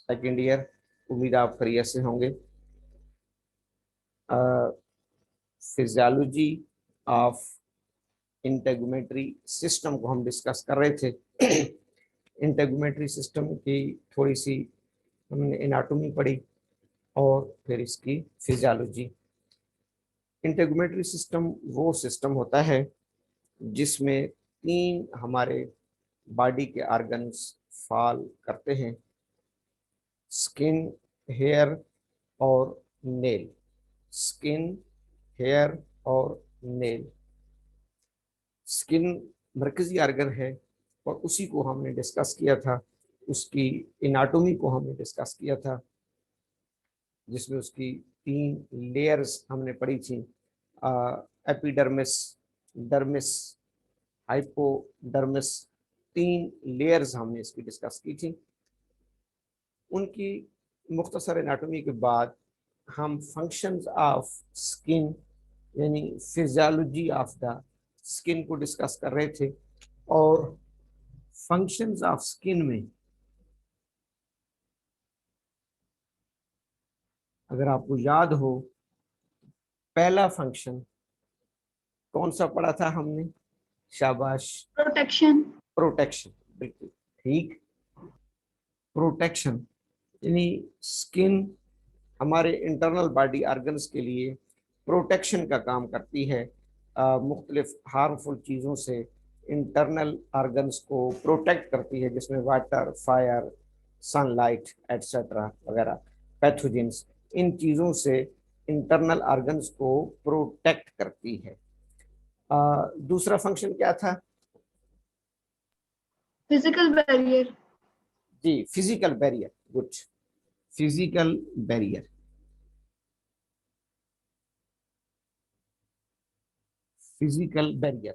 Second year, उम्मीद आप खैरियत से होंगे। फिजियोलॉजी ऑफ इंटेगुमेंट्री सिस्टम को हम डिस्कस कर रहे थे। इंटेगुमेंट्री सिस्टम की थोड़ी सी हमने एनाटॉमी पढ़ी और फिर इसकी फिजियोलॉजी। इंटेगुमेंट्री सिस्टम वो सिस्टम होता है जिसमें तीन हमारे बॉडी के ऑर्गन्स फॉल करते हैं, स्किन, हेयर और नेल। स्किन, हेयर और नेल। स्किन मरकजी ऑर्गन है और उसी को हमने डिस्कस किया था, उसकी एनाटॉमी को हमने डिस्कस किया था, जिसमें उसकी तीन लेयर्स हमने पढ़ी थी, एपिडर्मिस, डर्मिस, हाइपोडर्मिस। तीन लेयर्स हमने इसकी डिस्कस की थी। उनकी मुख्तसर एनाटॉमी के बाद हम फंक्शंस ऑफ स्किन यानी फिजियोलॉजी ऑफ द स्किन को डिस्कस कर रहे थे। और फंक्शंस ऑफ स्किन में अगर आपको याद हो, पहला फंक्शन कौन सा पढ़ा था हमने? शाबाश, प्रोटेक्शन। प्रोटेक्शन, बिल्कुल ठीक। प्रोटेक्शन यानी स्किन हमारे इंटरनल बॉडी ऑर्गन्स के लिए प्रोटेक्शन का काम करती है, मुख्तलिफ हार्मफुल चीज़ों से इंटरनल ऑर्गन्स को प्रोटेक्ट करती है, जिसमें वाटर, फायर, सनलाइट एट्सेट्रा वगैरह, पैथोजेंस, इन चीज़ों से इंटरनल ऑर्गन्स को प्रोटेक्ट करती है। दूसरा फंक्शन क्या था? Physical barrier. जी, physical barrier, good, physical barrier. Physical barrier,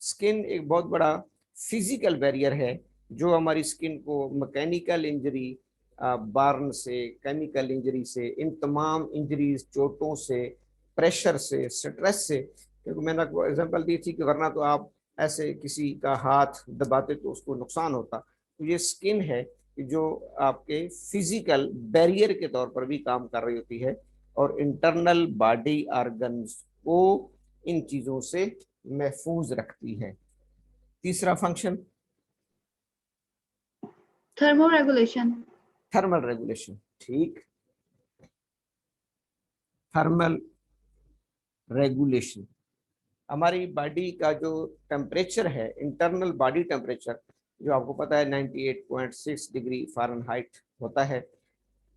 skin एक बहुत बड़ा फिजिकल बैरियर है जो हमारी स्किन को मैकेनिकल इंजरी, बर्न से, केमिकल इंजरी से, इन तमाम इंजरीज, चोटों से, प्रेशर से, स्ट्रेस से, क्योंकि मैंने आपको एग्जांपल दी थी कि वरना तो आप ऐसे किसी का हाथ दबाते तो उसको नुकसान होता। तो ये स्किन है जो आपके फिजिकल बैरियर के तौर पर भी काम कर रही होती है और इंटरनल बॉडी ऑर्गन्स को इन चीजों से महफूज रखती है। तीसरा फंक्शन थर्मोरेगुलेशन। थर्मल रेगुलेशन, ठीक, थर्मल रेगुलेशन। हमारी बॉडी का जो टेम्परेचर है, इंटरनल बॉडी टेम्परेचर, जो आपको पता है 98.6 डिग्री फ़ारेनहाइट होता है,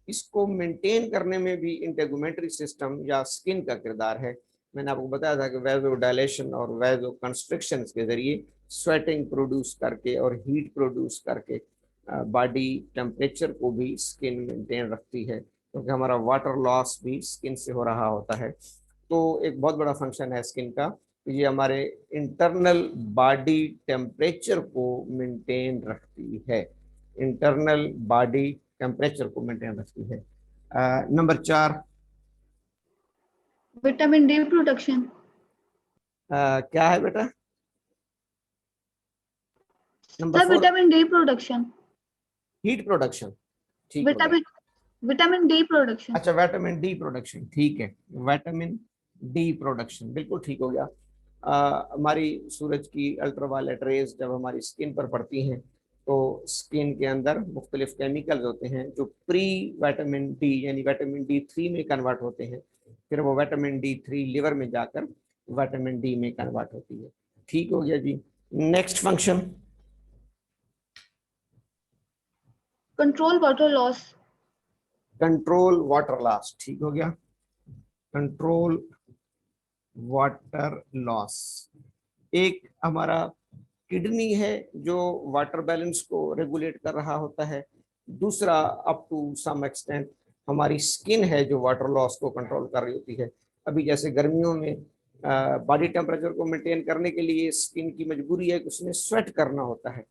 इसको मेंटेन करने में भी इंटेगुमेंट्री सिस्टम या स्किन का किरदार है। मैंने आपको बताया था कि वैजो डायलेशन और वैजो कंस्ट्रिक्शन के जरिए स्वेटिंग प्रोड्यूस करके और हीट प्रोड्यूस करके बॉडी टेम्परेचर को भी स्किन मेंटेन रखती है, क्योंकि हमारा वाटर लॉस भी स्किन से हो रहा होता है। तो एक बहुत बड़ा फंक्शन है स्किन का, ये हमारे इंटरनल बॉडी टेम्परेचर को मेंटेन रखती है, इंटरनल बॉडी टेम्परेचर को मेंटेन रखती है। Number 4, vitamin D production. क्या है बेटा? Number sir 4, vitamin D production. Heat production, ठीक हो गया। Vitamin vitamin D production. अच्छा, विटामिन डी प्रोडक्शन, ठीक है, विटामिन डी प्रोडक्शन, बिल्कुल ठीक हो गया। हमारी सूरज की अल्ट्रावायलेट रेज जब हमारी स्किन पर पड़ती हैं तो स्किन के अंदर मुख्तलिफ केमिकल्स होते हैं जो प्री विटामिन डी यानी विटामिन D3 में कन्वर्ट होते हैं, फिर वो विटामिन D3 लिवर में जाकर विटामिन डी में कन्वर्ट होती है। ठीक हो गया जी। Next function, control water loss. Control water loss, ठीक हो गया, कंट्रोल वाटर लॉस। एक हमारा किडनी है जो वाटर बैलेंस को रेगुलेट कर रहा होता है, दूसरा अप टू सम एक्सटेंट हमारी स्किन है जो वाटर लॉस को कंट्रोल कर रही होती है। अभी जैसे गर्मियों में बॉडी टेम्परेचर को मेंटेन करने के लिए स्किन की मजबूरी है कि उसमें स्वेट करना होता है,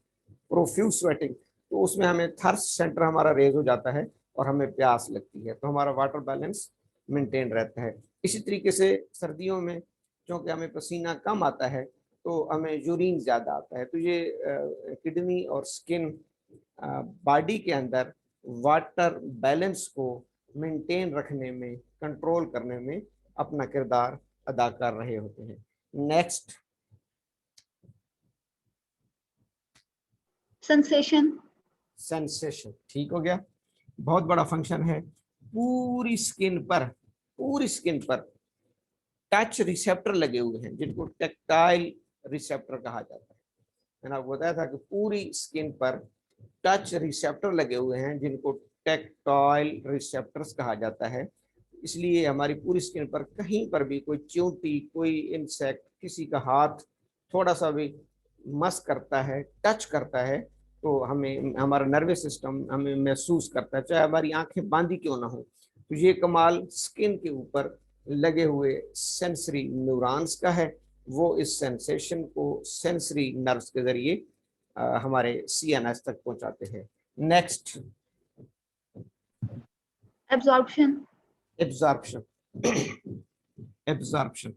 प्रोफ्यूज स्वेटिंग, तो उसमें हमें थर्स्ट सेंटर हमारा रेज हो जाता है और हमें प्यास लगती है, तो हमारा वाटर बैलेंस मेंटेन रहता है। इसी तरीके से सर्दियों में क्योंकि हमें पसीना कम आता है तो हमें यूरिन ज़्यादा आता है, तो ये किडनी और स्किन बॉडी के अंदर वाटर बैलेंस को मेंटेन रखने में, कंट्रोल करने में अपना किरदार अदा कर रहे होते हैं। नेक्स्ट, सेंसेशन, सेंसेशन, ठीक हो गया। बहुत बड़ा फंक्शन है। पूरी स्किन पर टच रिसेप्टर लगे हुए हैं जिनको टेक्टाइल रिसेप्टर कहा जाता है। मैंने आपको बताया था कि पूरी स्किन पर टच रिसेप्टर लगे हुए हैं जिनको टेक्टाइल रिसेप्टर्स कहा जाता है। इसलिए हमारी पूरी स्किन पर कहीं पर भी कोई चींटी, कोई इंसेक्ट, किसी का हाथ थोड़ा सा भी मस करता है, टच करता है, तो हमें, हमारा नर्वस सिस्टम हमें महसूस करता है, चाहे हमारी आंखें बांधी क्यों ना हो। तो ये कमाल स्किन के ऊपर लगे हुए सेंसरी न्यूरॉन्स का है। वो इस सेंसेशन को सेंसरी नर्व्स के जरिए हमारे सीएनएस तक पहुंचाते हैं। Next, absorption, absorption. Absorption,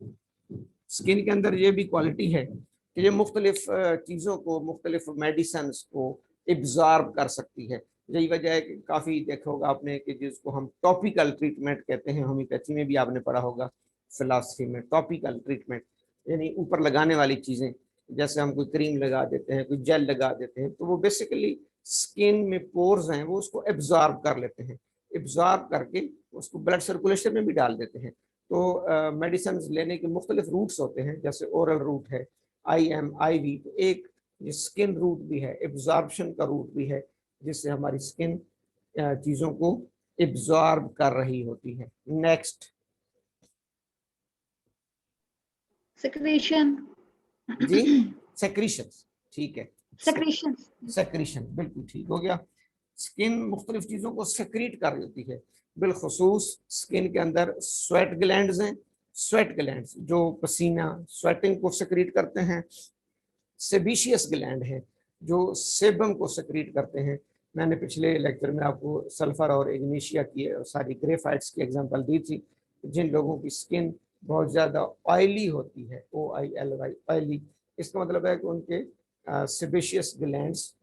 skin के अंदर ये भी क्वालिटी है कि ये मुख्तलिफ चीज़ों को, मुख्तलिफ मेडिसिन को एब्जॉर्ब कर सकती है। यही वजह है कि काफ़ी देखा होगा आपने कि जिसको हम टॉपिकल ट्रीटमेंट कहते हैं, होम्योपैथी में भी आपने पढ़ा होगा, फिलॉसफी में, टॉपिकल ट्रीटमेंट यानी ऊपर लगाने वाली चीज़ें। जैसे हम कोई क्रीम लगा देते हैं, कोई जेल लगा देते हैं, तो वो बेसिकली स्किन में पोर्स हैं, वो उसको एब्जॉर्ब कर लेते हैं। एब्जॉर्ब करके उसको ब्लड सर्कुलेशन में भी डाल देते हैं। तो मेडिसिन लेने के मुख्तलिफ रूट्स होते हैं, जैसे ओरल रूट है, IV, तो एक स्किन रूट भी है, एब्जॉर्प्शन का रूट भी है, जिससे हमारी स्किन चीज़ों को एब्जॉर्ब कर रही होती है। नेक्स्ट, सेक्रेशन, जी, सेक्रीशन, ठीक है, सेक्रेशन, सेक्रीशन, बिल्कुल ठीक हो गया। स्किन मुख्तलिफ चीज़ों को सेक्रीट कर रही होती है, बिलखसूस स्किन के अंदर स्वेट ग्लैंड्स हैं। स्वेट ग्लैंड्स जो पसीना, स्वेटिंग को सेक्रीट करते हैं। सेबेशियस ग्लैंड हैं जो सेबम को सेक्रीट करते हैं। मैंने पिछले लेक्चर में आपको सल्फर और इग्निशिया की सारी ग्रेफाइट्स की एग्जांपल दी थी। जिन लोगों की स्किन बहुत ज़्यादा ऑयली होती है, OILY, ऑयली, इसका मतलब है कि उनके सेबेशियस ग्लैंड्स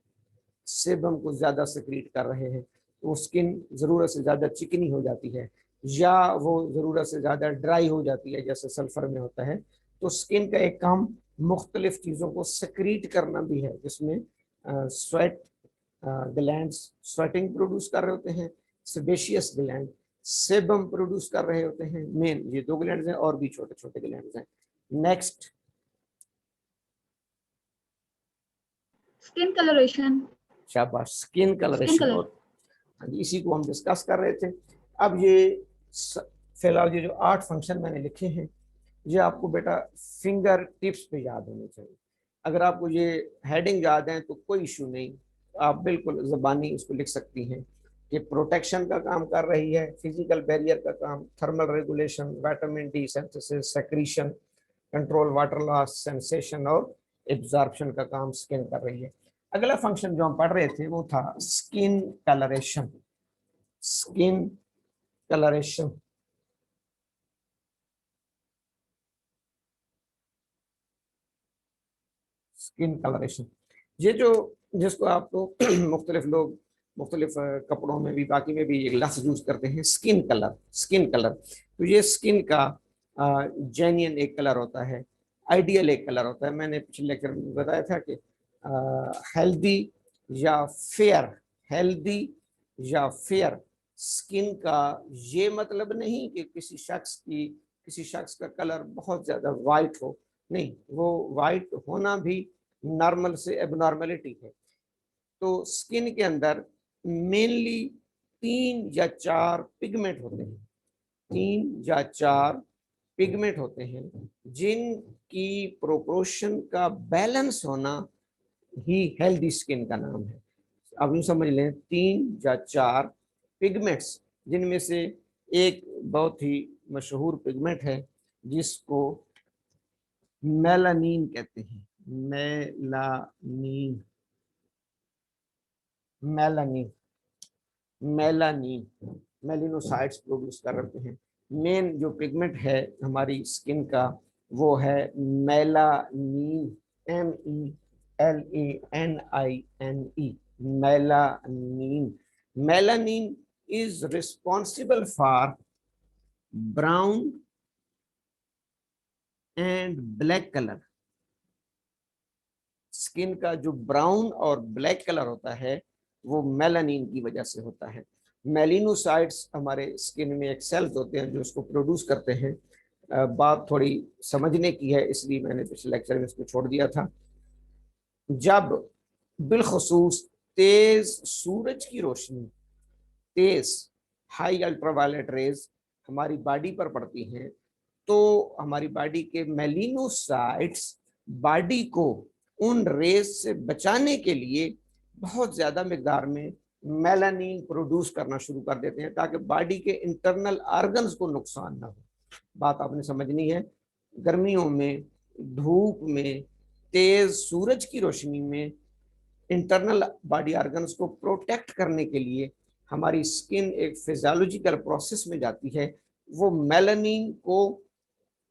सेबम को ज़्यादा सेक्रीट कर रहे हैं, तो स्किन ज़रूरत से ज़्यादा चिकनी हो जाती है, या वो ज़रूरत से ज़्यादा ड्राई हो जाती है, जैसे सल्फर में होता है। तो स्किन का एक काम मुख्तलिफ चीज़ों को सेक्रीट करना भी है, जिसमें स्वेट ग्लैंड्स स्वेटिंग प्रोड्यूस कर रहे होते हैं, सेबेशियस ग्लैंड सेबम प्रोड्यूस कर रहे होते हैं। मेन ये दो ग्लैंड्स हैं, और भी छोटे छोटे ग्लैंड्स हैं। नेक्स्ट, स्किन कलरेशन, शाबाश, स्किन स्किन कलरेशन। कलर, और इसी को हम डिस्कस कर रहे थे। अब ये फिलहाल ये जो 8 फंक्शन मैंने लिखे हैं, ये आपको बेटा फिंगर टिप्स पे याद होने चाहिए। अगर आपको ये हेडिंग याद है तो कोई इशू नहीं, आप बिल्कुल ज़बानी इसको लिख सकती हैं कि प्रोटेक्शन का काम कर रही है, फिजिकल बैरियर का काम, thermal regulation, vitamin D synthesis, secretion, control water loss, sensation और एब्जॉर्प्शन का काम स्किन कर रही है। अगला फंक्शन जो हम पढ़ रहे थे वो था skin colouration. Skin colouration, skin colouration, ये जो, जिसको आपको मुख्तलिफ लोग मुख्तलिफ कपड़ों में भी, बाकी में भी एक लफ्ज़ यूज करते हैं, स्किन कलर। स्किन कलर, तो ये स्किन का जेन्युइन एक कलर होता है, आइडियल एक कलर होता है। मैंने पिछले लेक्चर में बताया था कि हेल्दी या फेयर, हेल्दी या फेयर स्किन का ये मतलब नहीं कि किसी शख्स का कलर बहुत ज़्यादा वाइट हो, नहीं, वो वाइट होना भी नॉर्मल से एबनॉर्मलिटी है। तो स्किन के अंदर मेनली 3 या 4 पिगमेंट होते हैं, 3 या 4 पिगमेंट होते हैं, जिनकी प्रोपोर्शन का बैलेंस होना ही हेल्दी स्किन का नाम है। अब यूँ समझ लें, 3 या 4 पिगमेंट्स, जिनमें से एक बहुत ही मशहूर पिगमेंट है जिसको मेलानिन कहते हैं। Melanin, melanin, melanin, melanocytes produce कर रहे हैं। मेन जो पिगमेंट है हमारी स्किन का वो है melanin, MELANINE, melanin. Melanin is responsible for brown and black colour. Skin का जो ब्राउन और ब्लैक कलर होता है वो मेलानिन की वजह से होता है। मेलिनोसाइट्स हमारे स्किन में एक सेल्स होते हैं जो उसको प्रोड्यूस करते हैं। बात थोड़ी समझने की है, इसलिए मैंने पिछले लेक्चर में इसको छोड़ दिया था। जब बिलखसूस तेज सूरज की रोशनी, तेज हाई अल्ट्रावायलेट रेज हमारी बॉडी पर पड़ती हैं, तो हमारी बॉडी के मेलिनोसाइट्स बॉडी को उन रेज से बचाने के लिए बहुत ज्यादा मिकदार में मेलानिन प्रोड्यूस करना शुरू कर देते हैं, ताकि बॉडी के इंटरनल ऑर्गन्स को नुकसान ना हो। बात आपने समझनी है। गर्मियों में, धूप में, तेज सूरज की रोशनी में इंटरनल बॉडी ऑर्गन्स को प्रोटेक्ट करने के लिए हमारी स्किन एक फिजियोलॉजिकल प्रोसेस में जाती है। वो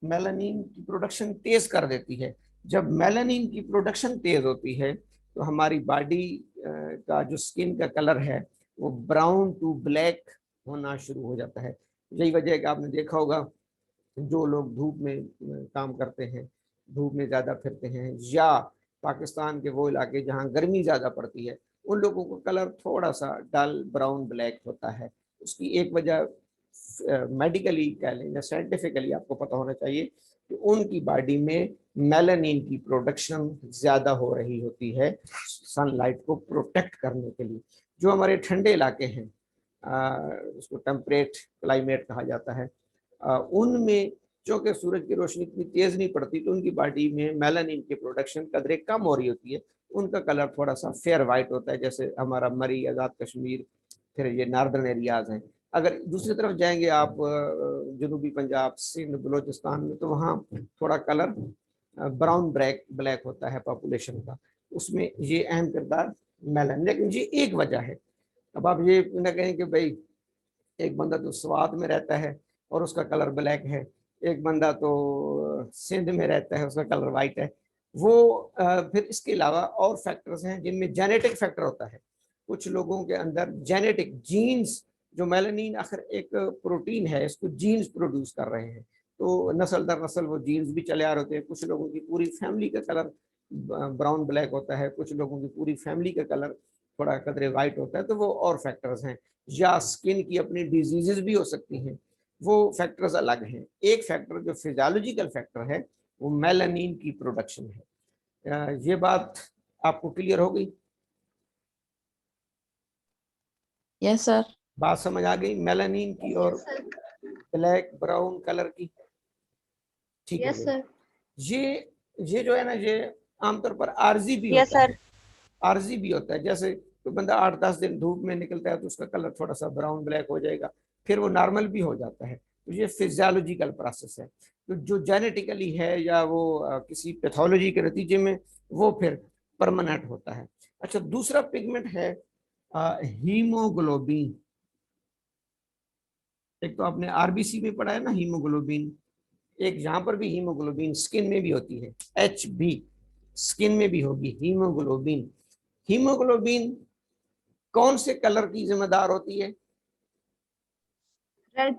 मेलानिन की प्रोडक्शन तेज कर देती है। जब मेलानिन की प्रोडक्शन तेज होती है तो हमारी बॉडी का जो स्किन का कलर है वो ब्राउन टू ब्लैक होना शुरू हो जाता है। यही वजह है कि आपने देखा होगा जो लोग धूप में काम करते हैं, धूप में ज़्यादा फिरते हैं, या पाकिस्तान के वो इलाके जहाँ गर्मी ज़्यादा पड़ती है, उन लोगों को कलर थोड़ा सा डल ब्राउन ब्लैक होता है। उसकी एक वजह मेडिकली कह लें या साइंटिफिकली आपको पता होना चाहिए कि उनकी बॉडी में मेलानिन की प्रोडक्शन ज़्यादा हो रही होती है सनलाइट को प्रोटेक्ट करने के लिए। जो हमारे ठंडे इलाके हैं, उसको टेम्परेट क्लाइमेट कहा जाता है, उनमें चूंकि सूरज की रोशनी इतनी तेज नहीं पड़ती तो उनकी बॉडी में मेलानिन की प्रोडक्शन कदरे कम हो रही होती है। उनका कलर थोड़ा सा फेयर वाइट होता है, जैसे हमारा मरी, आज़ाद कश्मीर, फिर ये नॉर्दर्न एरियाज हैं। अगर दूसरी तरफ जाएंगे आप जनूबी पंजाब, सिंध, बलोचिस्तान में, तो वहाँ थोड़ा कलर ब्राउन ब्लैक होता है पॉपुलेशन का। उसमें ये अहम किरदार मेलानिन, लेकिन ये एक वजह है। अब आप ये न कहें कि भाई एक बंदा तो स्वात में रहता है और उसका कलर ब्लैक है, एक बंदा तो सिंध में रहता है उसका कलर वाइट है। वो फिर इसके अलावा और फैक्टर्स हैं जिनमें जेनेटिक फैक्टर होता है। कुछ लोगों के अंदर जेनेटिक जीन्स, जो मेलानिन आखिर एक प्रोटीन है, इसको जीन्स प्रोड्यूस कर रहे हैं, तो नस्ल दर नस्ल वो जीन्स भी चले आ रहे होते हैं। कुछ लोगों की पूरी फैमिली का कलर ब्राउन ब्लैक होता है, कुछ लोगों की पूरी फैमिली का कलर थोड़ा कदरे वाइट होता है। तो वो और फैक्टर्स हैं, या स्किन की अपनी डिजीजेस भी हो सकती हैं, वो फैक्टर्स अलग हैं। एक फैक्टर जो फिजियोलॉजिकल फैक्टर है वो मेलानिन की प्रोडक्शन है। ये बात आपको क्लियर हो गई? Yes sir. बात समझ आ गई मेलानिन की और ब्लैक ब्राउन कलर की? ठीक है यस सर। ये जो है ना, ये आमतौर पर आरजी भी यस होता है। सर। आरजी भी होता है, जैसे तो बंदा 8-10 दिन धूप में निकलता है तो उसका कलर थोड़ा सा ब्राउन ब्लैक हो जाएगा, फिर वो नॉर्मल भी हो जाता है। तो ये फिजियोलॉजिकल प्रोसेस है। तो जो जेनेटिकली है या वो किसी पैथोलॉजी के नतीजे में, वो फिर परमानेंट होता है। अच्छा, दूसरा पिगमेंट है हीमोग्लोबिन। एक तो आपने आरबीसी में पढ़ा है ना हीमोग्लोबिन, एक यहाँ पर भी हीमोग्लोबिन स्किन में भी होती है, HB स्किन में भी होगी हीमोग्लोबिन। हीमोग्लोबिन कौन से कलर की जिम्मेदार होती है रेड।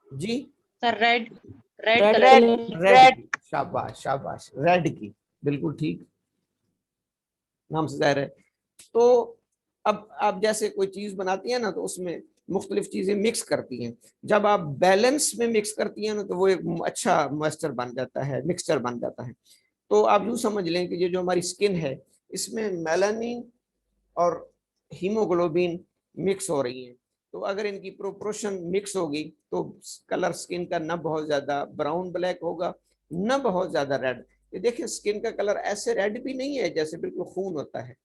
जी? Sir red. Red red red, शाबाश शाबाश, रेड की, बिल्कुल ठीक, नाम से जाहिर है। तो अब आप जैसे कोई चीज बनाती है ना, तो उसमें मुख्तलिफ चीजें मिक्स करती हैं। जब आप बैलेंस में मिक्स करती हैं ना, तो वो एक अच्छा मॉइस्चर बन जाता है, मिक्सचर बन जाता है। तो आप यूँ समझ लें कि ये जो हमारी स्किन है, इसमें मेलानिन और हीमोग्लोबिन मिक्स हो रही हैं। तो अगर इनकी प्रोपोर्शन मिक्स होगी तो कलर स्किन का न बहुत ज्यादा ब्राउन ब्लैक होगा, न बहुत ज्यादा रेड। ये देखिए, स्किन का कलर ऐसे रेड भी नहीं है जैसे बिल्कुल खून होता है,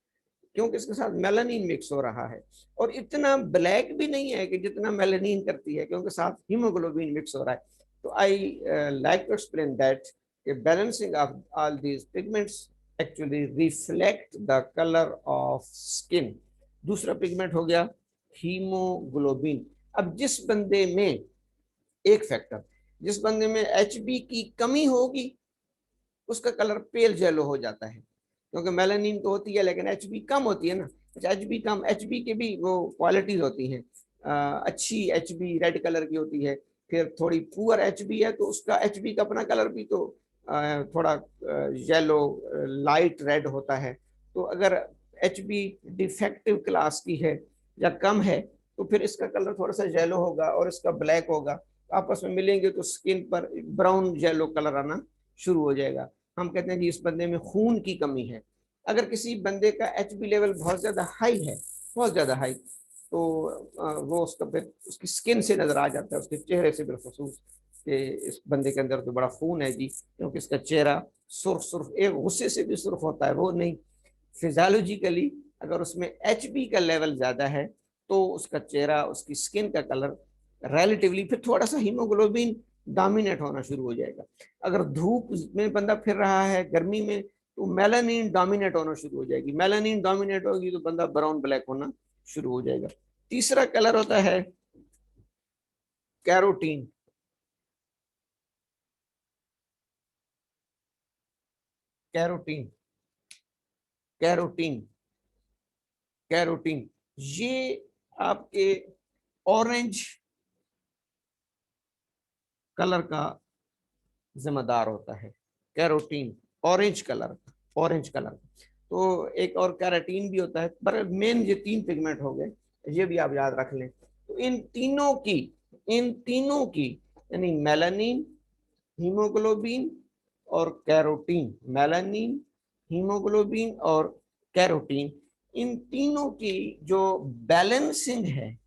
क्योंकि इसके साथ मेलानिन मिक्स हो रहा है। और इतना ब्लैक भी नहीं है कि जितना मेलानिन करती है, क्योंकि साथ हीमोग्लोबिन मिक्स हो रहा है। तो I like to explain that balancing of all these pigments actually reflect the colour of skin. दूसरा पिगमेंट हो गया हीमोग्लोबिन। अब जिस बंदे में, एक फैक्टर, जिस बंदे में HB की कमी होगी उसका कलर पेल येलो हो जाता है, क्योंकि मेलानिन तो होती है लेकिन HB कम होती है ना। HB कम, HB के भी वो क्वालिटीज होती हैं, अच्छी HB रेड कलर की होती है, फिर थोड़ी पुअर HB है तो उसका HB का अपना कलर भी तो थोड़ा येलो लाइट रेड होता है। तो अगर HB डिफेक्टिव क्लास की है या कम है तो फिर इसका कलर थोड़ा सा येलो होगा और इसका ब्लैक होगा, आपस में मिलेंगे तो स्किन पर ब्राउन येलो कलर आना शुरू हो जाएगा। हम कहते हैं कि इस बंदे में खून की कमी है। अगर किसी बंदे का HB लेवल बहुत ज्यादा हाई है, बहुत ज्यादा हाई, तो वो उसका फिर उसकी स्किन से नजर आ जाता है, उसके चेहरे से बिलखसूस कि इस बंदे के अंदर तो बड़ा खून है जी, क्योंकि इसका चेहरा सुर्ख सुर्ख, एक गुस्से से भी सुर्ख होता है, वो नहीं, फिजियोलॉजिकली अगर उसमें HB का लेवल ज्यादा है तो उसका चेहरा, उसकी स्किन का कलर रिलेटिवली फिर थोड़ा सा हीमोग्लोबिन डोमिनेट होना शुरू हो जाएगा। अगर धूप में बंदा फिर रहा है गर्मी में तो मेलानिन डोमिनेट होना शुरू हो जाएगी, मेलानिन डोमिनेट होगी तो बंदा ब्राउन ब्लैक होना शुरू हो जाएगा। तीसरा कलर होता है कैरोटीन। कैरोटीन, कैरोटीन, कैरोटीन, ये आपके ऑरेंज कलर का जिम्मेदार होता है। Carotene orange colour, orange colour. तो एक और कैराटीन भी होता है, पर मेन ये 3 पिगमेंट हो गए, ये भी आप याद रख लें। तो इन तीनों की यानी मेलानिन, हीमोग्लोबिन और कैरोटीन, मेलानिन, हीमोग्लोबिन और कैरोटीन, इन तीनों की जो बैलेंसिंग है,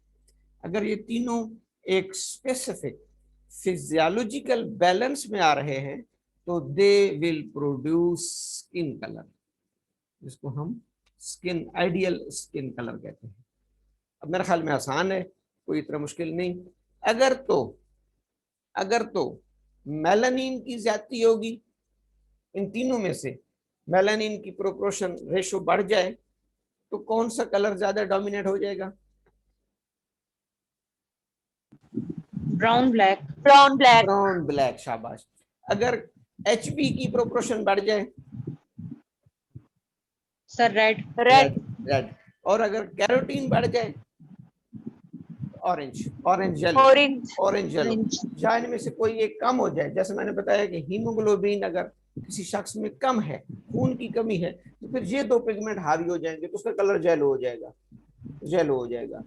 अगर ये तीनों एक स्पेसिफिक फिजियोलॉजिकल बैलेंस में आ रहे हैं तो they will produce skin colour, जिसको हम स्किन आइडियल स्किन कलर कहते हैं। अब मेरे ख्याल में आसान है, कोई इतना मुश्किल नहीं। अगर तो मेलानिन की ज्यादती होगी, इन तीनों में से मेलानिन की प्रोपोर्शन रेशो बढ़ जाए तो कौन सा कलर ज्यादा डोमिनेट हो जाएगा? Brown black, brown black, brown black, शाबाश। अगर HB की प्रोपोर्शन बढ़ जाए? Sir red, red, red. और अगर कैरोटीन बढ़ जाए? Orange, orange yellow, orange, orange yellow. या इनमें से कोई एक कम हो जाए, जैसे मैंने बताया कि हीमोग्लोबिन अगर किसी शख्स में कम है, खून की कमी है, तो फिर ये 2 पिगमेंट हावी हो जाएंगे तो उसका कलर येलो हो जाएगा, येलो हो जाएगा।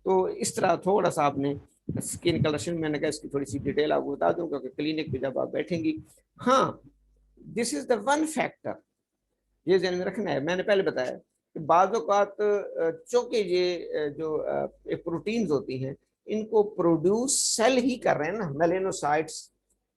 तो इस तरह थोड़ा सा आपने स्किन कलर, मैंने कहा इसकी थोड़ी सी डिटेल आपको बता दूं क्योंकि क्लिनिक पे जब आप बैठेंगी। हाँ, this is the one factor, ये ध्यान में रखना है। मैंने पहले बताया कि बाज़ औक़ात चूंकि ये जो प्रोटीन्स होती हैं इनको प्रोड्यूस सेल ही कर रहे हैं ना, मेलेनोसाइट्स,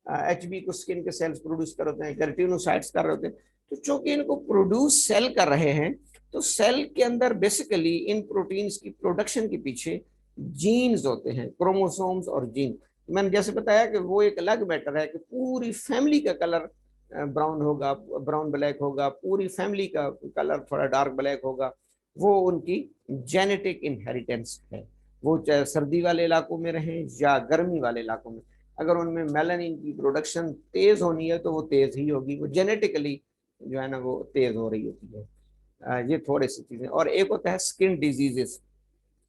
HB को स्किन के सेल्स प्रोड्यूस कर होते हैं, केराटिनोसाइट्स कर रहे होते हैं। तो चूंकि इनको प्रोड्यूस सेल कर रहे हैं तो सेल के अंदर बेसिकली इन प्रोटीन्स की प्रोडक्शन के पीछे जीन्स होते हैं, क्रोमोसोम्स और जीन। मैंने जैसे बताया कि वो एक अलग मैटर है कि पूरी फैमिली का कलर ब्राउन होगा, ब्राउन ब्लैक होगा, पूरी फैमिली का कलर थोड़ा डार्क ब्लैक होगा, वो उनकी जेनेटिक इनहेरिटेंस है। वो चाहे सर्दी वाले इलाकों में रहें या गर्मी वाले इलाकों में, अगर उनमें मेलानिन की प्रोडक्शन तेज होनी है तो वो तेज ही होगी, वो जेनेटिकली जो है ना वो तेज हो रही होती है। ये थोड़ी सी चीजें। और एक होता है स्किन डिजीजेस,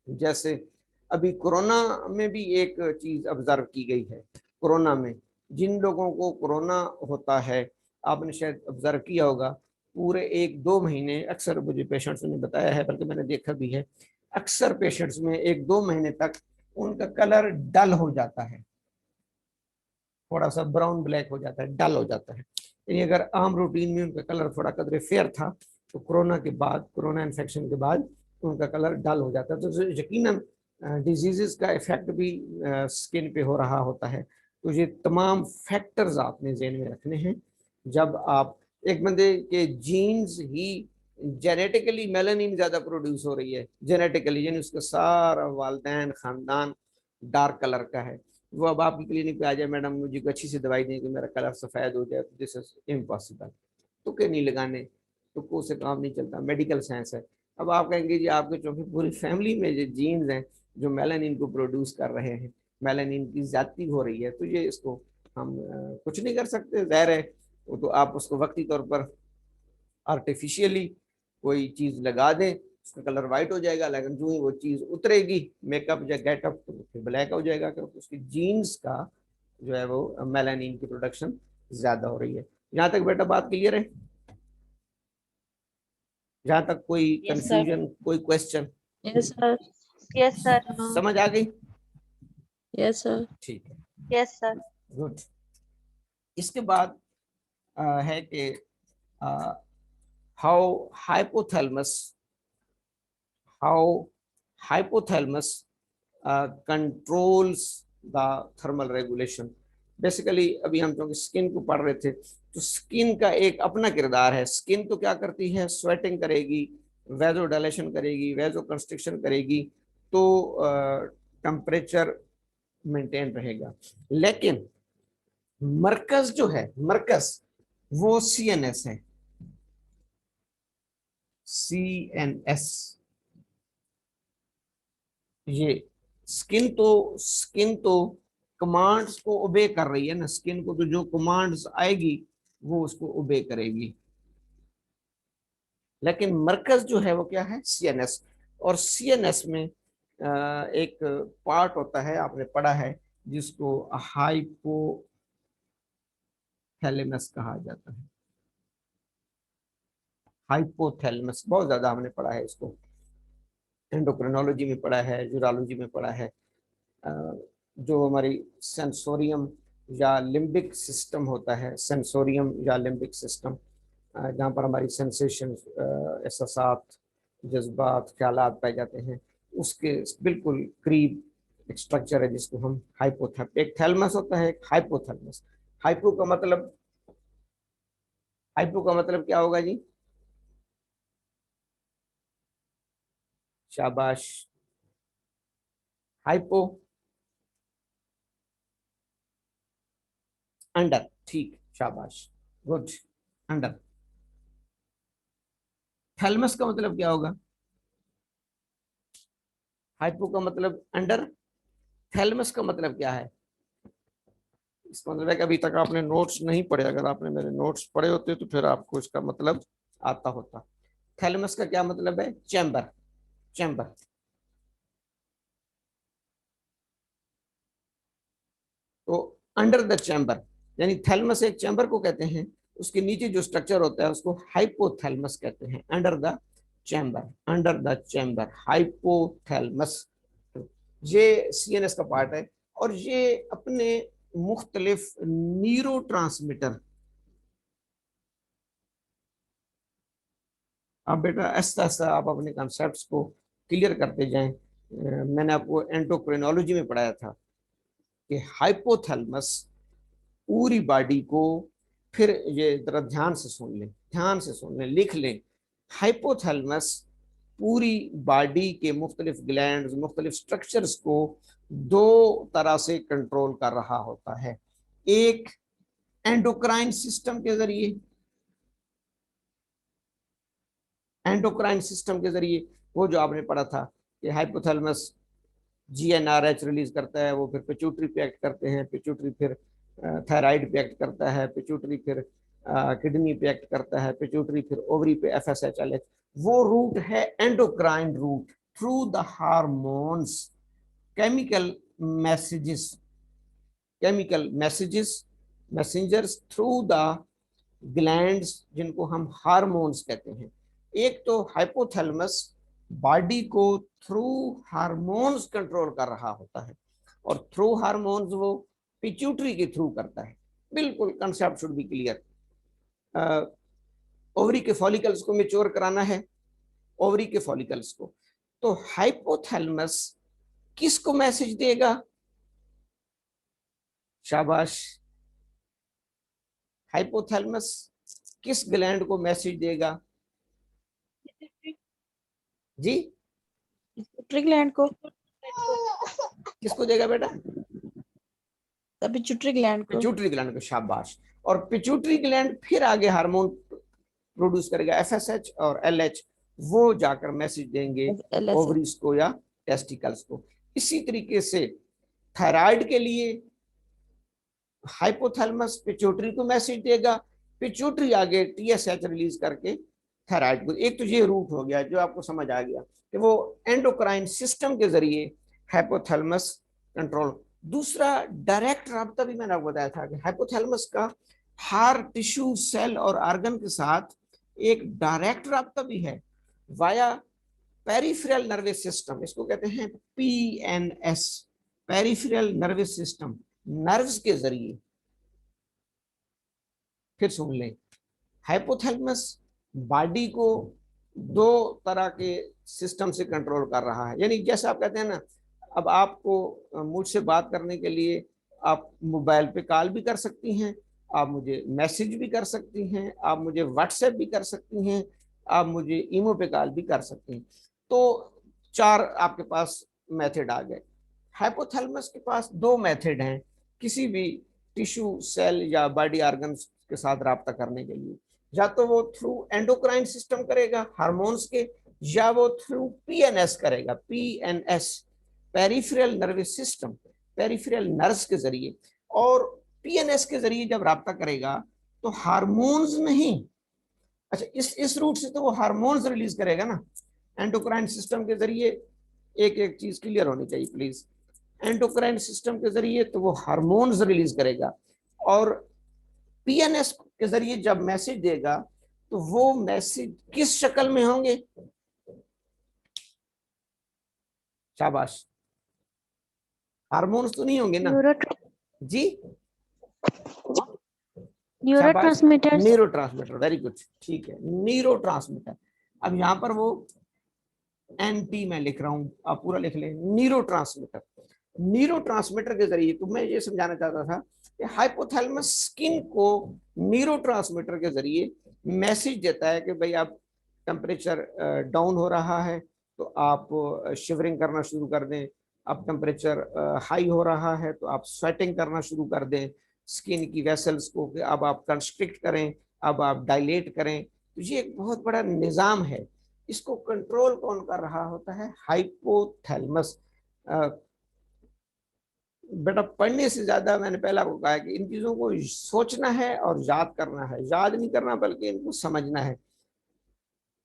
जैसे अभी कोरोना में भी एक चीज ऑब्जर्व की गई है। कोरोना में जिन लोगों को कोरोना होता है, आपने शायद ऑब्जर्व किया होगा, पूरे 1-2 महीने, अक्सर मुझे पेशेंट्स ने बताया है, बल्कि मैंने देखा भी है, अक्सर पेशेंट्स में 1-2 महीने तक उनका कलर डल हो जाता है, थोड़ा सा ब्राउन ब्लैक हो जाता है, डल हो जाता है। यानी अगर आम रूटीन में उनका कलर थोड़ा कदरे फेयर था तो कोरोना के बाद, कोरोना इन्फेक्शन के बाद उनका कलर डल हो जाता है। तो यकीनन डिजीजेस का इफेक्ट भी स्किन पे हो रहा होता है। तो ये तमाम फैक्टर्स आपने ज़हन में रखने हैं जब आप, एक बंदे के जीन्स ही जेनेटिकली मेलानिन ज़्यादा प्रोड्यूस हो रही है, जेनेटिकली, यानी उसका सारा वालदैन खानदान डार्क कलर का है, वो अब आपकी क्लिनिक पे आ जाए, मैडम मुझे अच्छी सी दवाई दें कि मेरा कलर सफ़ेद हो जाए, तो दिस इज इम्पॉसिबल। तुक्के नहीं लगाने, तुक्कों से काम नहीं चलता, मेडिकल साइंस है। अब आप कहेंगे जी आपके चूँकि पूरी फैमिली में जो जीन्स हैं जो मेलानिन को प्रोड्यूस कर रहे हैं, मेलानिन की ज्यादती हो रही है, तो ये इसको हम कुछ नहीं कर सकते, ज़ाहिर है। वो तो आप उसको वक्ती तौर पर आर्टिफिशियली कोई चीज़ लगा दें उसका कलर व्हाइट हो जाएगा, लेकिन जो ही वो चीज उतरेगी मेकअप या गेटअप तो फिर ब्लैक हो जाएगा, क्योंकि उसकी जीन्स का जो है वो मेलानिन की प्रोडक्शन ज्यादा हो रही है। यहाँ तक बेटा बात क्लियर है? जहाँ तक कोई Yes, sir. कंफ्यूजन, कोई question? Yes, sir. Yes, sir. समझ आ गई? Yes, sir. ठीक है, Yes, sir. गुड। इसके बाद है कि how hypothalamus controls the thermal regulation. Basically अभी हम जो स्किन को पढ़ रहे थे, तो स्किन का एक अपना किरदार है। स्किन तो क्या करती है, स्वेटिंग करेगी, वेजो डायलेशन करेगी, वेजो कंस्ट्रिक्शन करेगी, तो टेम्परेचर मेंटेन रहेगा। लेकिन मरकज जो है, मरकज वो सीएनएस है, सीएनएस। ये स्किन तो कमांड्स को ओबे कर रही है ना, स्किन को तो जो कमांड्स आएगी वो उसको ओबे करेगी। लेकिन मरकज जो है वो क्या है, सीएनएस। और सीएनएस में एक पार्ट होता है, आपने पढ़ा है, जिसको हाइपोथैलेमस कहा जाता है। हाइपोथैलेमस बहुत ज्यादा हमने पढ़ा है इसको, एंडोक्रिनोलॉजी में पढ़ा है, यूरोलॉजी में पढ़ा है। जो हमारी सेंसोरियम या लिम्बिक सिस्टम होता है, सेंसोरियम या लिम्बिक सिस्टम, जहाँ पर हमारी सेंसेशन, एहसासात, जज्बात, ख्यालात पाए जाते हैं, उसके बिल्कुल करीब एक स्ट्रक्चर है जिसको हम एक थैलमस होता है, एक हाइपोथैलेमस। हाइपो का मतलब क्या होगा जी? शाबाश, हाइपो अंडर, ठीक, शाबाश, गुड, अंडर। थैलमस का मतलब क्या होगा? हाइपो का मतलब अंडर, थैलमस का मतलब क्या है? इसका मतलब है कि अभी तक आपने नोट्स नहीं पढ़े। अगर आपने मेरे नोट्स पढ़े होते तो फिर आपको इसका मतलब आता होता। थैलमस का क्या मतलब है? Chamber, chamber. तो अंडर द चैम्बर, यानी थैलमस एक चैम्बर को कहते हैं, उसके नीचे जो स्ट्रक्चर होता है उसको हाइपोथैलेमस कहते हैं। Under the chamber, under the chamber, hypothalamus. ये सीएनएस का पार्ट है, और ये अपने मुख्तलिफ न्यूरो ट्रांसमीटर, आप बेटा ऐसा ऐसा आप अपने कॉन्सेप्ट्स को क्लियर करते जाएं। मैंने आपको एंडोक्रिनोलॉजी में पढ़ाया था कि हाइपोथैलेमस पूरी बॉडी को, फिर ये जरा ध्यान से सुन लें, ध्यान से सुन लें, लिख लें। हाइपोथैलेमस पूरी बॉडी के मुख्तलिफ ग्लैंड्स, मुख्तलिफ स्ट्रक्चर्स को दो तरह से कंट्रोल कर रहा होता है। एक एंडोक्राइन सिस्टम के जरिए, एंडोक्राइन सिस्टम के जरिए, वो जो आपने पढ़ा था कि हाइपोथैलेमस जीएनआरएच रिलीज करता है, वो फिर पिट्यूटरी पे एक्ट करते हैं, पिट्यूटरी फिर थायराइड पे एक्ट करता है, पिट्यूटरी फिर किडनी पे एक्ट करता है, पिट्यूटरी फिर ओवरी पे एफएसएचएलएच। वो रूट है endocrine route. Through the hormones, chemical messages, chemical messages, messengers through the glands, जिनको हम हार्मोन्स कहते हैं। एक तो हाइपोथैलेमस बॉडी को थ्रू हार्मोन्स कंट्रोल कर रहा होता है, और थ्रू हार्मोन्स वो पिट्यूटरी के थ्रू करता है। बिल्कुल concept should be clear. Ovary के फॉलिकल्स को मैच्योर कराना है, ओवरी के फॉलिकल्स को, तो हाइपोथैलेमस किसको मैसेज देगा? शाबाश, हाइपोथैलेमस किस ग्लैंड को मैसेज देगा जी? पिट्यूटरी ग्लैंड को, किसको देगा बेटा? पिट्यूटरी ग्लैंड को। पिट्यूटरी ग्लैंड को, शाबाश। और पिट्यूटरी ग्लैंड फिर आगे हार्मोन प्रोड्यूस करेगा, एफएसएच और एलएच, वो जाकर मैसेज देंगे LSH। ओवरीज को या टेस्टिकल्स को। इसी तरीके से थायराइड के लिए हाइपोथैलेमस पिट्यूटरी को मैसेज देगा, पिट्यूटरी आगे टीएसएच रिलीज करके थायराइड को। एक तो ये रूट हो गया जो आपको समझ आ गया कि वो एंडोक्राइन सिस्टम के जरिए हाइपोथैलेमस कंट्रोल। दूसरा डायरेक्ट राब्ता भी मैंने आपको बताया था कि हाइपोथैलेमस का हर टिश्यू सेल और आर्गन के साथ एक डायरेक्ट राब्ता भी है वाया पेरिफेरल नर्वस सिस्टम, इसको कहते हैं PNS, peripheral nervous system, nerves के जरिए। फिर सुन लें, हाइपोथैलेमस बॉडी को दो तरह के सिस्टम से कंट्रोल कर रहा है। यानी जैसे आप कहते हैं ना, अब आपको मुझसे बात करने के लिए आप मोबाइल पे कॉल भी कर सकती हैं, आप मुझे मैसेज भी कर सकती हैं, आप मुझे व्हाट्सएप भी कर सकती हैं, आप मुझे ईमो पे कॉल भी कर सकती हैं। तो 4 आपके पास मेथड आ गए। हाइपोथैलेमस के पास 2 मेथड हैं किसी भी टिश्यू सेल या बॉडी ऑर्गन्स के साथ रब्ता करने के लिए। या तो वो थ्रू एंडोक्राइन सिस्टम करेगा हार्मोन्स के, या वो थ्रू पीएनएस करेगा, PNS peripheral nervous system, peripheral nerves के जरिए। और पीएनएस के जरिए जब रब्ता करेगा तो हार्मोन्स नहीं, अच्छा इस रूट से तो वो हार्मोन्स रिलीज करेगा ना। एंडोक्राइन सिस्टम के जरिए, एक एक चीज क्लियर होनी चाहिए प्लीज, एंडोक्राइन सिस्टम के जरिए तो वो हार्मोन्स रिलीज करेगा, और पीएनएस के जरिए जब मैसेज देगा तो वो मैसेज किस शक्ल में होंगे? शाबाश, हार्मोन्स तो नहीं होंगे ना जी? न्यूरोट्रांसमीटर्स। न्यूरोट्रांसमीटर, वेरी गुड, ठीक है, न्यूरोट्रांसमीटर। अब यहाँ पर वो एनटी मैं लिख रहा हूं, आप पूरा लिख लें, न्यूरोट्रांसमीटर। न्यूरोट्रांसमीटर के जरिए, तो मैं ये समझाना चाहता था कि हाइपोथैलेमस स्किन को न्यूरोट्रांसमीटर के जरिए मैसेज देता है कि भाई आप टेम्परेचर डाउन हो रहा है तो आप शिवरिंग करना शुरू कर दें, अब टेम्परेचर हाई हो रहा है तो आप स्वेटिंग करना शुरू कर दें, स्किन की वेसल्स को अब आप कंस्ट्रिक्ट करें, अब आप डायलेट करें। तो ये एक बहुत बड़ा निज़ाम है। इसको कंट्रोल कौन कर रहा होता है? हाइपोथैलेमस। बेटा पढ़ने से ज्यादा मैंने पहले आपको कहा कि इन चीजों को सोचना है और याद करना है, याद नहीं करना बल्कि इनको समझना है।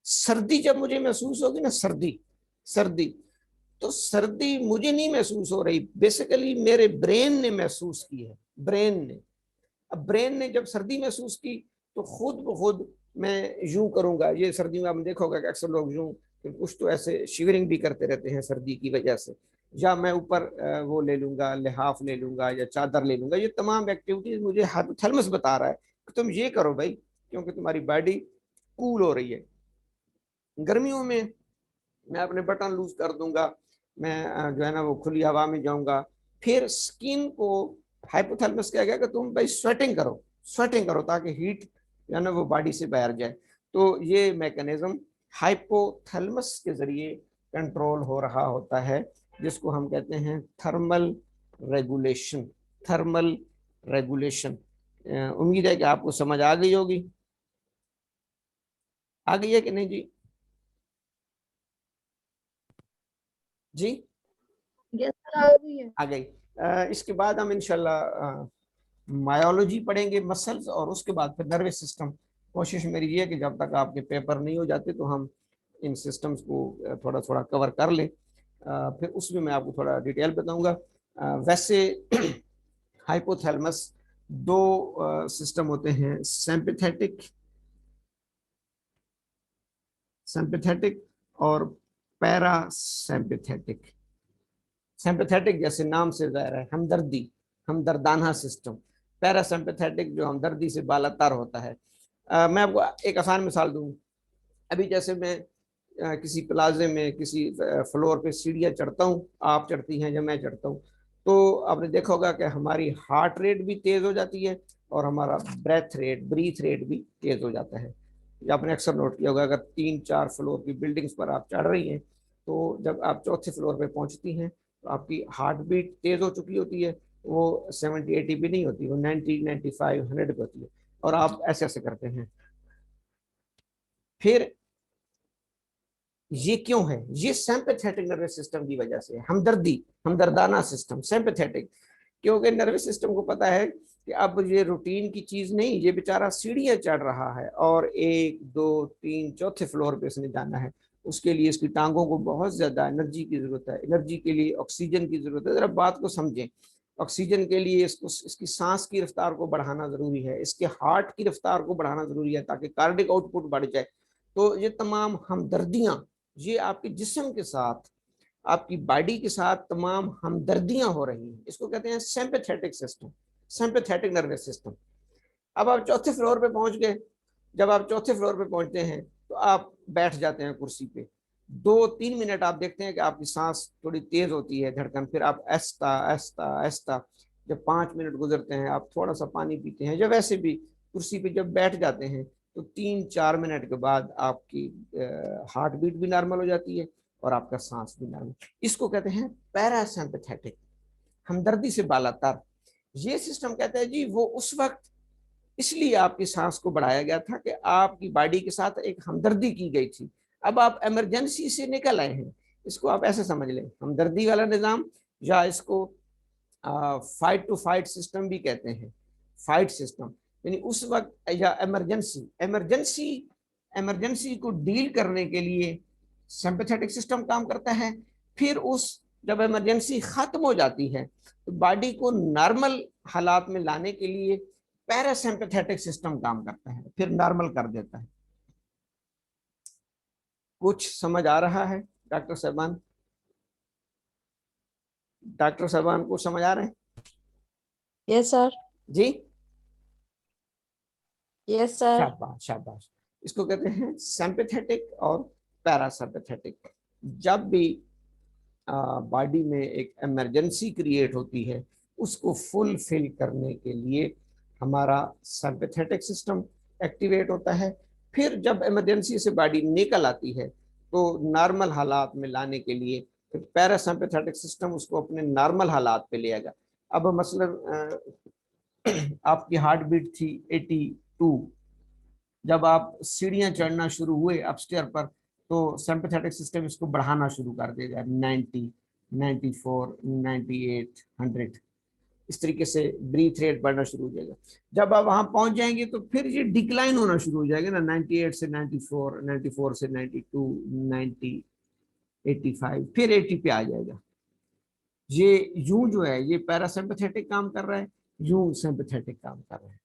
सर्दी जब मुझे महसूस होगी ना, सर्दी सर्दी, तो सर्दी मुझे नहीं महसूस हो रही, बेसिकली मेरे ब्रेन ने महसूस की है, ब्रेन ने। अब ब्रेन ने जब सर्दी महसूस की तो खुद ब खुद मैं यूं करूंगा, ये सर्दी में आपने देखा होगा कि अक्सर लोग यूं, कुछ तो ऐसे शिवरिंग भी करते रहते हैं सर्दी की वजह से, या मैं ऊपर वो ले लूंगा, लिहाफ ले लूंगा या चादर ले लूंगा। ये तमाम एक्टिविटीज मुझे हाइपोथैलेमस बता रहा है कि तुम ये करो भाई, क्योंकि तुम्हारी बॉडी कूल हो रही है। गर्मियों में मैं अपने बटन लूज कर दूंगा, मैं जो है ना वो खुली हवा में जाऊंगा। फिर स्किन को हाइपोथैलेमस कहा गया कि तुम भाई स्वेटिंग करो, स्वेटिंग करो ताकि हीट जो है ना वो बॉडी से बाहर जाए। तो ये मैकेनिज्म हाइपोथैलेमस के जरिए कंट्रोल हो रहा होता है, जिसको हम कहते हैं थर्मल रेगुलेशन, थर्मल रेगुलेशन। उम्मीद है कि आपको समझ आ गई होगी। आ गई है कि नहीं जी? जी Yes, sir, आ गई है। आ गई। इसके बाद हम इंशाल्लाह मायोलॉजी पढ़ेंगे, मसल्स, और उसके बाद फिर नर्वस सिस्टम। कोशिश मेरी ये है कि जब तक आपके पेपर नहीं हो जाते तो हम इन सिस्टम्स को थोड़ा थोड़ा कवर कर लें। फिर उसमें मैं आपको थोड़ा डिटेल बताऊंगा। वैसे हाइपोथैलेमस 2 सिस्टम होते हैं, सिंपैथेटिक, सिंपैथेटिक और पैरासिम्पैथेटिक। सिंपैथेटिक जैसे नाम से जाहिर है हमदर्दी, हमदर्दाना सिस्टम। पैरासिम्पैथेटिक जो हमदर्दी से बालातर होता है। मैं आपको एक आसान मिसाल दूं। अभी जैसे मैं किसी प्लाजे में किसी फ्लोर पे सीढ़ियाँ चढ़ता हूँ, आप चढ़ती हैं या मैं चढ़ता हूँ, तो आपने देखा होगा कि हमारी हार्ट रेट भी तेज हो जाती है और हमारा ब्रीथ रेट भी तेज हो जाता है। ये आपने अक्सर नोट किया होगा, अगर 3-4 फ्लोर की बिल्डिंग्स पर आप चढ़ रही हैं तो जब आप चौथे फ्लोर पे पहुंचती हैं तो आपकी हार्ट बीट तेज हो चुकी होती है, वो 70-80 भी नहीं होती, वो 90-95-100 पे होती है, और आप ऐसे ऐसे करते हैं। फिर ये क्यों है? ये सिंपैथेटिक नर्वस सिस्टम की वजह से, हमदर्दी, हमदर्दाना सिस्टम, सिंपैथेटिक। क्योंकि नर्वस सिस्टम को पता है कि अब ये रूटीन की चीज नहीं, ये बेचारा सीढ़ियां चढ़ रहा है और 1 2 3 चौथे फ्लोर पे इसने जाना है। उसके लिए इसकी टांगों को बहुत ज्यादा एनर्जी की जरूरत है, एनर्जी के लिए ऑक्सीजन की जरूरत है। जरा बात को समझें, ऑक्सीजन के लिए इसको इसकी सांस की रफ्तार को बढ़ाना जरूरी है, इसके हार्ट की रफ्तार को बढ़ाना जरूरी है ताकि कार्डिक आउटपुट बढ़ जाए। तो ये तमाम हमदर्दियां, ये आपके जिस्म के साथ, आपकी बॉडी के साथ तमाम हमदर्दियां हो रही हैं, इसको कहते हैं sympathetic system, sympathetic nervous system. अब आप चौथे फ्लोर पे पहुंच गए। जब आप चौथे फ्लोर पे पहुंचते हैं तो आप बैठ जाते हैं कुर्सी पे। 2-3 मिनट आप देखते हैं कि आपकी सांस थोड़ी तेज होती है, धड़कन, फिर आप आहिस्ता आहिस्ता आहिस्ता, जब 5 मिनट गुजरते हैं आप थोड़ा सा पानी पीते हैं, जब वैसे भी कुर्सी पे जब बैठ जाते हैं तो 3-4 मिनट के बाद आपकी हार्ट बीट भी नॉर्मल हो जाती है और आपका सांस भी नॉर्मल। इसको कहते हैं पैरासिम्पैथेटिक, हमदर्दी से बालातर। ये सिस्टम कहता है जी वो उस वक्त इसलिए आपकी सांस को बढ़ाया गया था कि आपकी बॉडी के साथ एक हमदर्दी की गई थी। अब आप इमरजेंसी से निकल आए हैं, इसको आप ऐसे समझ लें, हमदर्दी वाला निज़ाम, या इसको फाइट टू फाइट सिस्टम भी कहते हैं, फाइट सिस्टम। यानी उस वक्त, या इमरजेंसी, इमरजेंसी इमरजेंसी को डील करने के लिए सिंपैथेटिक सिस्टम काम करता है। फिर उस जब इमरजेंसी खत्म हो जाती है तो बॉडी को नॉर्मल हालात में लाने के लिए पैरासिम्पैथेटिक सिस्टम काम करता है, फिर नॉर्मल कर देता है। कुछ समझ आ रहा है डॉक्टर साहबान? डॉक्टर साहबान को समझ आ रहे हैं? Yes sir. जी, यस सर। शाबाश शाबाश। इसको कहते हैं सिंपैथेटिक और पैरासिम्पैथेटिक। जब भी बॉडी में एक इमरजेंसी क्रिएट होती है, उसको फुलफिल करने के लिए हमारा सिंपैथेटिक सिस्टम एक्टिवेट होता है। फिर जब इमरजेंसी से बॉडी निकल आती है तो नॉर्मल हालात में लाने के लिए फिर पैरासिम्पैथेटिक सिस्टम उसको अपने नॉर्मल हालात पे ले आएगा। अब मसलन आपकी हार्ट बीट थी 82, जब आप सीढ़ियां चढ़ना शुरू हुए अपस्टेयर पर तो सिंपैथेटिक सिस्टम इसको बढ़ाना शुरू कर देगा, 90, 94, 98, 100, इस तरीके से ब्रीथ रेट बढ़ना शुरू हो जाएगा। जब आप वहां पहुंच जाएंगे तो फिर ये डिक्लाइन होना शुरू हो जाएगा ना, 98 से 94, 94 से 92, 90, 85, फिर 80 पे आ जाएगा। ये यूं जो है ये पैरासिम्पैथेटिक काम कर रहा है, यूं सिंपैथेटिक काम कर रहा है।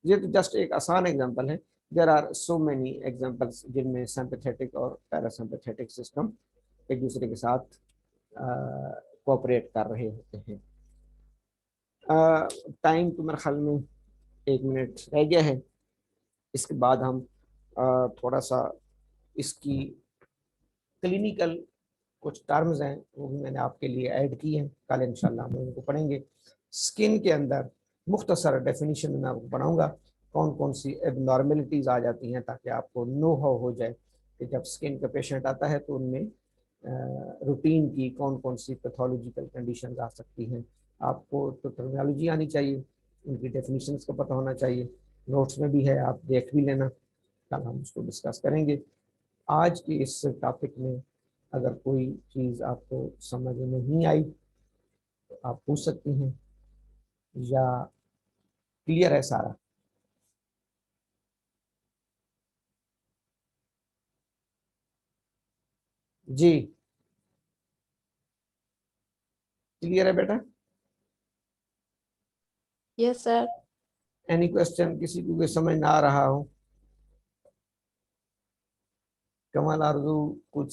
ये तो जस्ट एक आसान एग्जांपल है, there are so many examples जिनमें सिंपैथेटिक और पैरासिम्पैथेटिक सिस्टम एक दूसरे के साथ कोऑपरेट कर रहे होते हैं। टाइम तो मेरे ख्याल में 1 मिनट रह गया है। इसके बाद हम थोड़ा सा इसकी क्लिनिकल कुछ टर्म्स हैं वो भी मैंने आपके लिए ऐड की हैं, कल इंशाल्लाह हम उनको पढ़ेंगे। स्किन के अंदर मुख्तसर डेफिनेशन में आपको पढ़ाऊंगा कौन कौन सी एबनॉर्मेलिटीज़ आ जाती हैं, ताकि आपको नो हाउ हो जाए कि जब स्किन का पेशेंट आता है तो उनमें रूटीन की कौन कौन सी पैथोलॉजिकल कंडीशंस आ सकती हैं। आपको तो टर्मिनोलॉजी आनी चाहिए, उनकी डेफिनेशंस का पता होना चाहिए, नोट्स में भी है, आप देख भी लेना, कल हम उसको डिस्कस करेंगे। आज के इस टॉपिक में अगर कोई चीज़ आपको समझ नहीं आई तो आप पूछ सकती हैं, या क्लियर है सारा? जी क्लियर है बेटा? Yes sir. Any question? किसी को समझ ना आ रहा हो? कमल, आरजू, कुछ